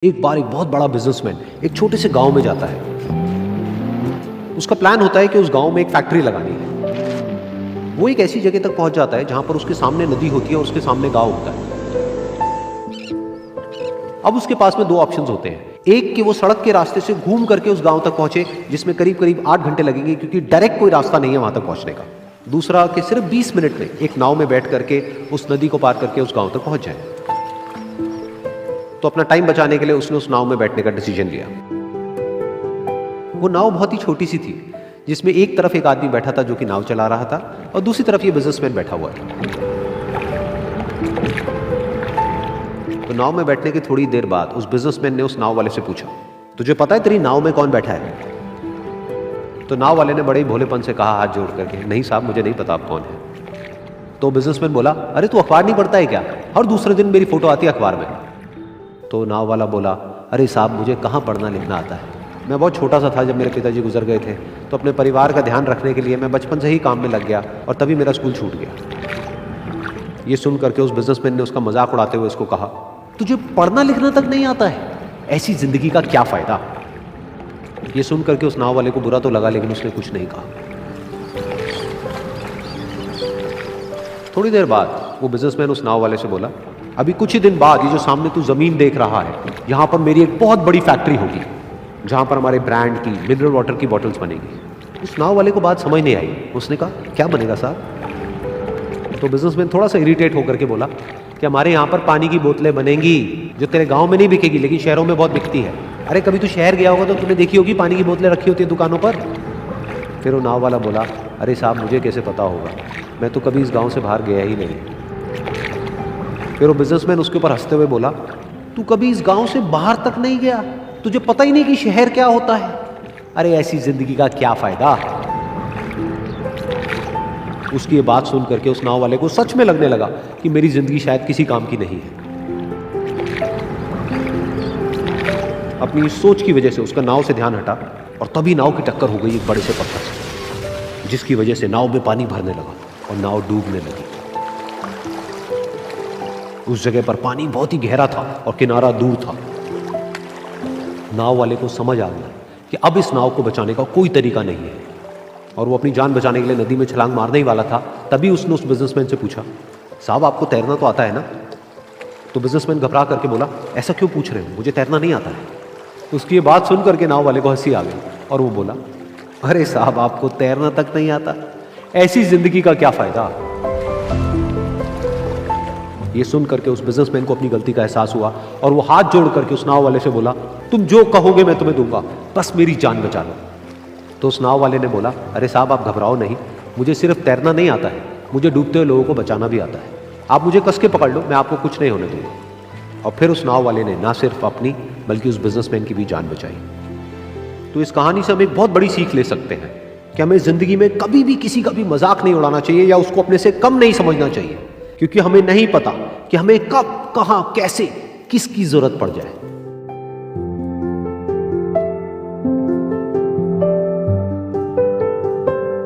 एक बार एक बहुत बड़ा बिजनेसमैन एक छोटे से गांव में जाता है। उसका प्लान होता है कि उस गांव में एक फैक्ट्री लगानी है। वो एक ऐसी जगह तक पहुंच जाता है जहां पर उसके सामने नदी होती है और उसके सामने गांव होता है। अब उसके पास में दो ऑप्शंस होते हैं, एक कि वो सड़क के रास्ते से घूम करके उस गांव तक पहुंचे जिसमें करीब करीब 8 घंटे लगेंगे क्योंकि डायरेक्ट कोई रास्ता नहीं है वहां तक पहुंचने का। दूसरा कि सिर्फ 20 मिनट में एक नाव में बैठ करके उस नदी को पार करके उस गांव तक पहुंच जाए। तो अपना टाइम बचाने के लिए उसने उस नाव में बैठने का डिसीजन लिया। वो नाव बहुत ही छोटी सी थी जिसमें एक तरफ एक आदमी बैठा था जो कि नाव चला रहा था और दूसरी तरफ ये बिजनेसमैन बैठा हुआ था। तो नाव में बैठने की थोड़ी देर बाद उस बिजनेसमैन ने उस नाव वाले से पूछा, तुझे पता है तेरी नाव में कौन बैठा है? तो नाव वाले ने बड़े ही भोलेपन से कहा हाथ जोड़ करके, नहीं साहब मुझे नहीं पता आप कौन है। तो बिजनेसमैन बोला, अरे तू अखबार नहीं पढ़ता है क्या? हर दूसरे दिन मेरी फोटो आती है अखबार में। तो नाव वाला बोला, अरे साहब मुझे कहाँ पढ़ना लिखना आता है, मैं बहुत छोटा सा था जब मेरे पिताजी गुजर गए थे, तो अपने परिवार का ध्यान रखने के लिए मैं बचपन से ही काम में लग गया और तभी मेरा स्कूल छूट गया। ये सुन करके उस बिजनेसमैन ने उसका मजाक उड़ाते हुए उसको कहा, तुझे पढ़ना लिखना तक नहीं आता है, ऐसी जिंदगी का क्या फायदा? ये सुन करके उस नाव वाले को बुरा तो लगा लेकिन उसने कुछ नहीं कहा। थोड़ी देर बाद वो बिजनेसमैन उस नाव वाले से बोला, अभी कुछ ही दिन बाद ये जो सामने तू जमीन देख रहा है, यहाँ पर मेरी एक बहुत बड़ी फैक्ट्री होगी जहाँ पर हमारे ब्रांड की मिनरल वाटर की बॉटल्स बनेगी। उस नाव वाले को बात समझ नहीं आई। उसने कहा, क्या बनेगा साहब? तो बिजनेसमैन थोड़ा सा इरिटेट होकर के बोला कि हमारे यहाँ पर पानी की बोतलें बनेंगी जो तेरे गाँव में नहीं बिकेगी लेकिन शहरों में बहुत बिकती है। अरे कभी तू शहर गया होगा तो तूने देखी होगी पानी की बोतलें रखी होती है दुकानों पर। फिर वो नाव वाला बोला, अरे साहब मुझे कैसे पता होगा, मैं तो कभी इस गाँव से बाहर गया ही नहीं। फिर वो बिजनेसमैन उसके ऊपर हंसते हुए बोला, तू कभी इस गांव से बाहर तक नहीं गया, तुझे पता ही नहीं कि शहर क्या होता है? अरे ऐसी जिंदगी का क्या फायदा? उसकी ये बात सुन करके उस नाव वाले को सच में लगने लगा कि मेरी जिंदगी शायद किसी काम की नहीं है। अपनी इस सोच की वजह से उसका नाव से ध्यान हटा और तभी नाव की टक्कर हो गई एक बड़े से पत्थर से, जिसकी वजह से नाव में पानी भरने लगा और नाव डूबने लगी। उस जगह पर पानी बहुत ही गहरा था और किनारा दूर था। नाव वाले को समझ आ गया कि अब इस नाव को बचाने का कोई तरीका नहीं है और वो अपनी जान बचाने के लिए नदी में छलांग मारने ही वाला था। तभी उसने उस बिजनेसमैन से पूछा, साहब आपको तैरना तो आता है ना? तो बिजनेसमैन घबरा करके बोला, ऐसा क्यों पूछ रहे हो, मुझे तैरना नहीं आता है। उसकी ये बात सुन करके नाव वाले को हंसी आ गई और वो बोला, अरे साहब आपको तैरना तक नहीं आता, ऐसी जिंदगी का क्या फायदा? ये सुन करके उस बिजनेसमैन को अपनी गलती का एहसास हुआ और वो हाथ जोड़ करके उस नाव वाले से बोला, तुम जो कहोगे मैं तुम्हें दूंगा, बस मेरी जान बचा लो। तो उस नाव वाले ने बोला, अरे साहब आप घबराओ नहीं, मुझे सिर्फ तैरना नहीं आता है, मुझे डूबते हुए लोगों को बचाना भी आता है। आप मुझे कस के पकड़ लो, मैं आपको कुछ नहीं होने दूंगा। और फिर उस नाव वाले ने ना सिर्फ अपनी बल्कि उस बिजनेसमैन की भी जान बचाई। तो इस कहानी से हम एक बहुत बड़ी सीख ले सकते हैं कि हमें जिंदगी में कभी भी किसी का भी मजाक नहीं उड़ाना चाहिए या उसको अपने से कम नहीं समझना चाहिए, क्योंकि हमें नहीं पता कि हमें कब, कहां, कैसे, किसकी जरूरत पड़ जाए।